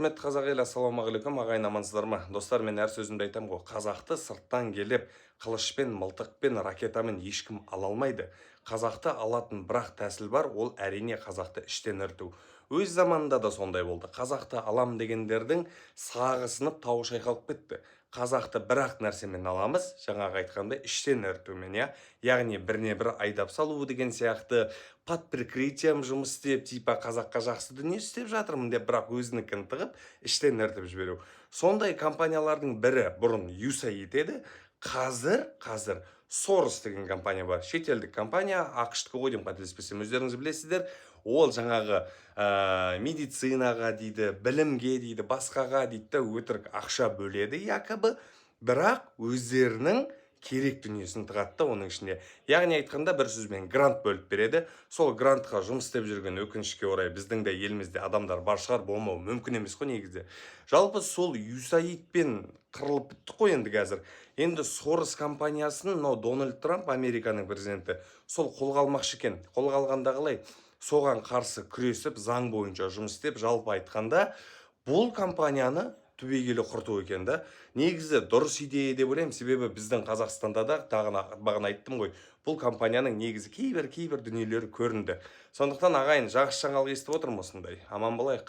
Құрметті қазақ елі, ассалаумағалейкум, ағайын, амансыздар ма? Достар, мен әр сөзімде айтамын ғой, қазақты сырттан келіп, қылышпен, мылтықпен, ракетамен ешкім ала алмайды. Қазақты алатын бірақ тәсіл бар, ол әрине қазақты іштен іріту. Өз заманында да сондай болды. Қазақты алам дегендердің сағы сынып, тауы шайқалып кетті. Қазақты бір-ақ нәрсемен аламыз, жаңағы айтқандай іштен ірітумен, яғни біріне бір айдап салу деген сияқты, под прикрытием жұмыс істеп, типа қазаққа жақсы дүние істеп жатырмын деп, бірақ өзінікін тығып, іштен ірітіп жіберу. Сондай компаниялардың бірі бұрын USAID еді, қазір Soros деген компания бар. Шетелдік компания, ақш-тікі ғой деймін, қателеспесем, өздеріңіз білесіздер. Ол жаңағы медицинаға дейді, білімге дейді, басқаға дейді, өтірік ақша бөледі якобы, бірақ өздерінің керек дүниесін тығады да оның ішінде. Яғни айтқанда бір сөзбен грант бөліп береді. Сол грантқа жұмыс істеп жүрген өкінішке орай біздің де елімізде адамдар бар шығар, болмауы мүмкін емес қой негізі. Жалпы сол USAID-пен қырылып біттік қой енді қазір. Енді Soros компаниясын мынау Дональд Трамп, Американың президенті, сол қолға алмақшы екен. Қолға алғанда қалай? Соған қарсы күресіп, заң бойынша жұмыс істеп, жалпы айтқанда бұл компанияны түбегейлі құрту екен да. Негізі дұрыс идея деп ойлаймын, себебі біздің Қазақстанда да бағана айттым ғой, бұл компанияның негізі кейбір дүниелері көрінді. Сондықтан ағайын, жақсы жаңалық естіп отырмын осындай. Аман болайық.